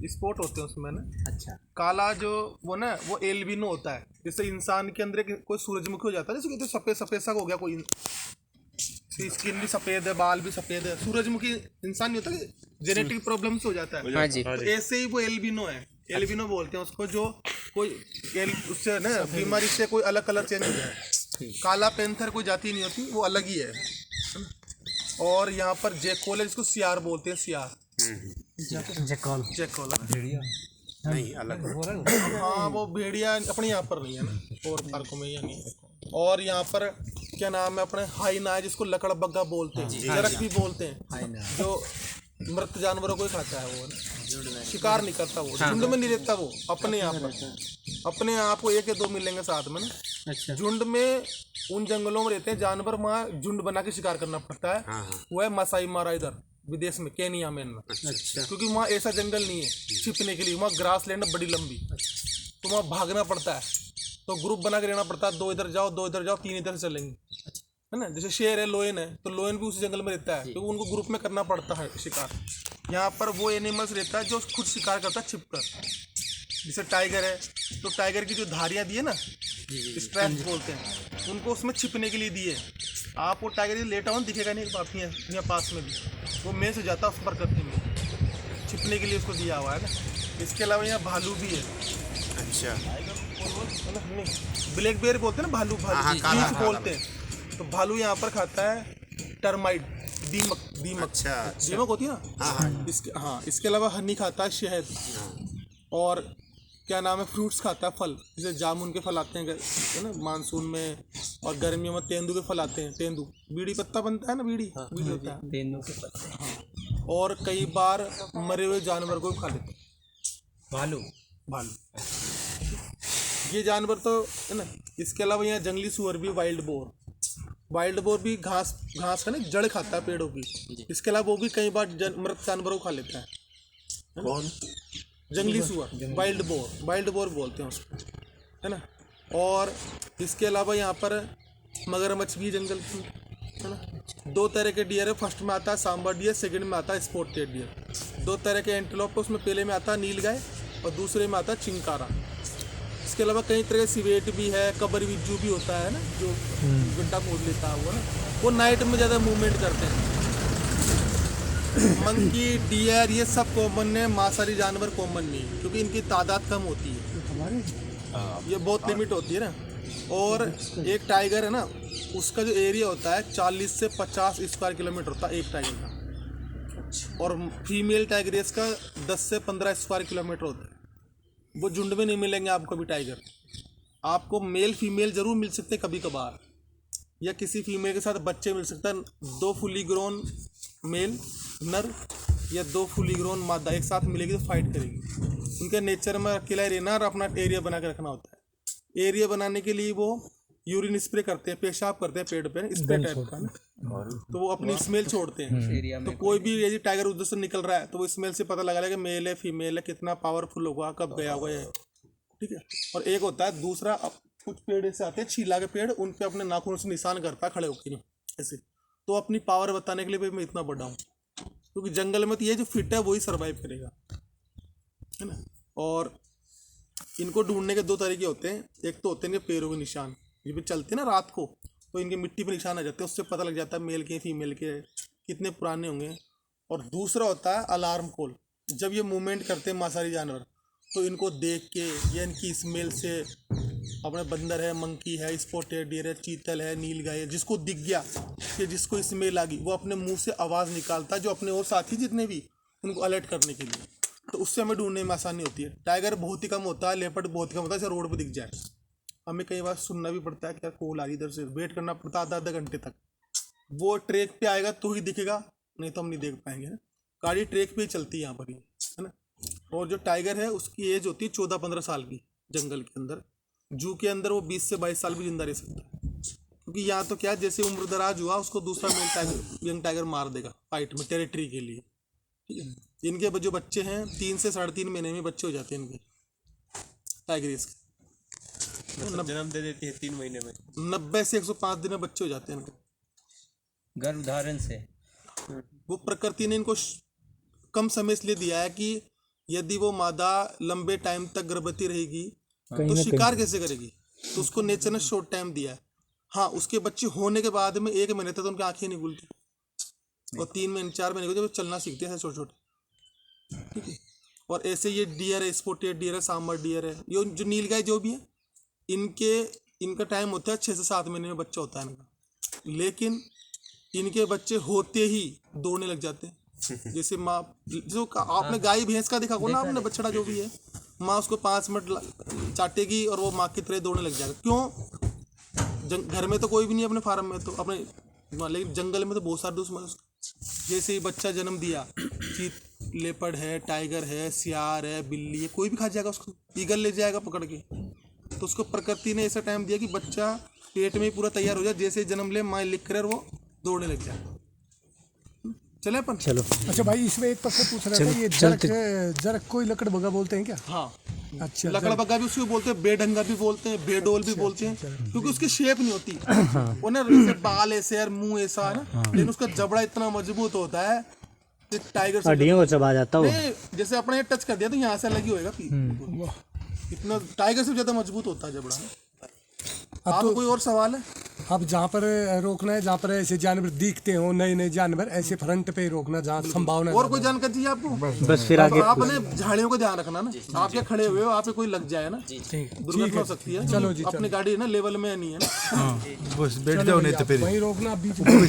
Spot होते हैं उसमें ना। अच्छा। काला जो वो ना वो एल्बिनो होता है, जैसे इंसान के अंदर कोई सूरजमुखी हो जाता है, जैसे कि तो सफेद सफेद सा हो गया कोई, स्किन भी सफेद है, बाल भी सफेद है, सूरजमुखी इंसान नहीं होता, जेनेटिक प्रॉब्लम से हो जाता है। हाँ जी। तो ऐसे ही वो एल्बिनो है, एल्बिनो बोलते हैं उसको, जो कोई उससे ना बीमारी से कोई अलग कलर चेंज हो जाए। काला पैंथर कोई जाति नहीं होती, वो अलग ही है। और यहाँ पर जैकोल है, जिसको सियार बोलते हैं, सियार। जैकॉल। जैकोल भेड़िया नहीं, अलग हाँ, वो भेड़िया अपने यहाँ पर नहीं है ना, और पार्कों में यहाँ नहीं है। और यहाँ पर क्या नाम है अपने, हाइना है, जिसको लकड़बग्गा बोलते हैं, जरक भी बोलते हैं, जो मृत जानवरों को ही खाता है वो ना, शिकार नहीं करता वो, झुंड में नहीं रहता वो, अपने यहाँ पर अपने आप को 1 या 2 मिलेंगे साथ में ना। अच्छा। झुंड में उन जंगलों में रहते हैं जानवर, वहाँ झुंड बना के शिकार करना पड़ता है। वो है मसाई मारा, इधर विदेश में, केनिया में इनमें। अच्छा। क्योंकि वहाँ ऐसा जंगल नहीं है छिपने के लिए, वहाँ ग्रास लैंड है बड़ी लंबी, तो वहाँ भागना पड़ता है, तो ग्रुप बना के रहना पड़ता है, 2 इधर जाओ 2 इधर जाओ, 3 इधर से चलेंगे, है ना। जैसे शेर है, लोयन है, तो लोयन भी उसी जंगल में रहता है, क्योंकि उनको ग्रुप में करना पड़ता है शिकार। यहाँ पर वो एनिमल्स रहता है जो खुद शिकार करता है छिपकर, जैसे टाइगर है, तो टाइगर की जो धारियाँ दी है ना, स्ट्रैप्स बोलते हैं, उनको उसमें छिपने के लिए दिए। आप वो टाइगर लेटा हुआ दिखेगा नहीं, बात यहाँ पास में भी वो मेल से जाता है उस प्रकृति में, छिपने के लिए उसको दिया हुआ है ना। इसके अलावा यहाँ भालू भी है। अच्छा। ब्लैक बेयर बोलते हैं ना, भालू, रीछ बोलते हैं, तो भालू यहाँ पर खाता है टर्माइट, दीमक। अच्छा। दीमक होती है ना। इसके अलावा हनी खाता है, शहद, और क्या नाम है, फ्रूट्स खाता है, फल, जैसे जामुन के फल आते हैं है ना मानसून में, और गर्मियों में तेंदू के फल आते हैं, तेंदू बीड़ी पत्ता बनता है ना, बीड़ी होता है, तेंदू के पत्ते। और कई बार मरे हुए जानवर को भी खा लेते हैं, भालू। ये जानवर तो है ना। इसके अलावा यहाँ जंगली सुअर भी, वाइल्ड बोर भी घास है ना, जड़ खाता है पेड़ों की। इसके अलावा वो भी कई बार मृत जानवरों को खा लेता है। कौन? जंगली सुअर, वाइल्ड बोर बोलते हैं उसको, है ना। और इसके अलावा यहाँ पर मगरमच्छ भी जंगल की, है ना। 2 तरह के डियर है, फर्स्ट में आता है सांबर डियर, सेकंड में आता है स्पॉटेड डियर। 2 तरह के एंटीलोप, उसमें पहले में आता है नीलगाय और दूसरे में आता है चिंकारा। इसके अलावा कई तरह के सिवेट भी है, कबर बिज्जू भी होता है ना, जो गड्ढा खोद लेता है वो ना, वो नाइट में ज़्यादा मूवमेंट करते हैं। मंकी, डियर, ये सब कॉमन है, मांसाहारी जानवर कॉमन नहीं है, क्योंकि इनकी तादाद कम होती है, ये बहुत लिमिट होती है ना। और एक टाइगर है ना, उसका जो एरिया होता है 40 से 50 स्क्वायर किलोमीटर होता है एक टाइगर का, और फीमेल टाइगरेस का 10 से 15 स्क्वायर किलोमीटर होता है। वो झुंड में नहीं मिलेंगे आपको भी टाइगर, आपको मेल फीमेल जरूर मिल सकते कभी कभार, या किसी फीमेल के साथ बच्चे मिल सकता है। 2 फुली ग्रोन मेल नर या 2 फुली ग्रोन मादा एक साथ मिलेगी तो फाइट करेगी। उनके नेचर में अकेला ही रहना और अपना एरिया बना के रखना होता है। एरिया बनाने के लिए वो यूरिन स्प्रे करते हैं, पेशाब करते हैं पेड़ पे, स्प्रे टाइप का ना, तो वो अपनी स्मेल छोड़ते हैं। तो कोई भी यदि टाइगर उधर से निकल रहा है तो वो स्मेल से पता लगा लेगा मेल है फीमेल है, कितना पावरफुल होगा, कब गया हुआ है, ठीक है। और एक होता है दूसरा, कुछ पेड़ ऐसे आते हैं छीला के पेड़, उन पे अपने नाखून से निशान करता है खड़े होकर ऐसे, तो अपनी पावर बताने के लिए भाई मैं इतना बड़ा हूँ, क्योंकि जंगल में तो ये जो फिट है वही सर्वाइव करेगा, है ना। और इनको ढूंढने के 2 तरीके होते हैं, एक तो होते हैं इनके पैरों के निशान, ये भी चलते हैं ना रात को तो इनके मिट्टी पे निशान आ जाते हैं, उससे पता लग जाता है मेल के फीमेल के कितने पुराने होंगे। और दूसरा होता है अलार्म कॉल, जब ये मूवमेंट करते हैं मांसाहारी जानवर तो इनको देख के या इनकी स्मेल से, अपने बंदर है, मंकी है, स्पॉटेड डियर है, चीतल है, नीलगाय है, जिसको दिख गया कि जिसको स्मेल आ गई वो अपने मुंह से आवाज़ निकालता है, जो अपने और साथी जितने भी उनको अलर्ट करने के लिए, तो उससे हमें ढूंढने में आसानी होती है। टाइगर बहुत ही कम होता है, लेपर्ड बहुत ही कम होता है, जैसे रोड पर दिख जाए हमें कई बार सुनना भी पड़ता है कि यार कॉल आ रही, इधर से वेट करना पड़ता है आधा घंटे तक, वो ट्रैक पे आएगा तो ही दिखेगा, नहीं तो हम नहीं देख पाएंगे ना। गाड़ी ट्रैक पे ही चलती है यहाँ पर ही, है ना। और जो टाइगर है उसकी एज होती है 14-15 साल की जंगल के अंदर, जू के अंदर वो 20 से 22 साल भी जिंदा रह सकता है, क्योंकि यहाँ तो क्या जैसे उम्र दराज हुआ उसको दूसरा मेल टाइगर, यंग टाइगर मार देगा फाइट में टेरिटरी के लिए, ठीक है। इनके जो बच्चे हैं 3 से 3.5 महीने में बच्चे हो जाते हैं इनके टाइगर्स के, जन्म दे देती है 3 महीने में, 90 से 105 दिन में बच्चे हो जाते हैं इनके गर्भधारण से। वो प्रकृति ने इनको कम समय इसलिए दिया है कि यदि वो मादा लंबे टाइम तक गर्भवती रहेगी तो शिकार कैसे करेगी? तो उसको नेचर ने शॉर्ट टाइम दिया है। हाँ, उसके बच्चे होने के बाद में 1 महीने तक तो उनकी आंखें नहीं खुलती और 3 महीने 4 महीने को जब चलना सीखते हैं छोटे छोटे, ठीक है। और ऐसे ये डियर है, स्पॉटेड डियर है, सांबर डियर है, ये जो नीलगाय जो भी है, इनका टाइम होता है 6 से 7 महीने में बच्चा होता है इनका, लेकिन इनके बच्चे होते ही दौड़ने लग जाते हैं। जैसे माँ जो आपने गाय भैंस का देखा हो ना आपने, बछड़ा जो भी है, माँ उसको 5 मिनट चाटेगी और वो माँ की तरह दौड़ने लग जाएगा। क्यों? घर में तो कोई भी नहीं अपने फार्म में तो अपने, लेकिन जंगल में तो बहुत सारे दुश्मन उसके। जैसे ही बच्चा जन्म दिया, लेपर्ड है, टाइगर है, सियार है, बिल्ली है, कोई भी खा जाएगा उसको, ईगल ले जाएगा पकड़ के। तो उसको प्रकृति ने ऐसा टाइम दिया कि बच्चा पेट में ही पूरा तैयार हो जाए, जैसे जन्म ले माँ लिख कर वो दौड़ने लग जाए। चले अपन चलो। अच्छा भाई, इसमें एक प्रश्न पूछ रहा था, ये जरक कोई लकड़ बगा बोलते हैं क्या? हाँ, अच्छा, लकड़बग्गा भी उसको बोलते हैं, बेढंगा भी बोलते हैं, बेडोल भी बोलते हैं, क्योंकि उसकी शेप नहीं होती। वो ना जैसे बाल ऐसे और मुंह ऐसा है ना, लेकिन उसका जबड़ा इतना मजबूत होता है कि टाइगर से हड्डियों को चबा जाता हो। जैसे अपने टच कर दिया तो यहाँ से लगी होएगा, इतना टाइगर से ज्यादा मजबूत होता है जबड़ा। आप तो कोई और सवाल है? अब जहाँ पर रोकना है, जहाँ पर ऐसे जानवर दिखते हो, नए जानवर, ऐसे फ्रंट पे रोकना जहाँ संभावना। और कोई जानकारी चाहिए आपको? बस फिर आगे आपने झाड़ियों का ध्यान रखना ना, आप क्या खड़े हुए हो, आप पे कोई लग जाए ना, दुर्घटना हो सकती है। चलो जी, अपनी गाड़ी है ना लेवल में नहीं है ना, बस बैठ जाओ नहीं तो फिर वहीं रोकना बीच में।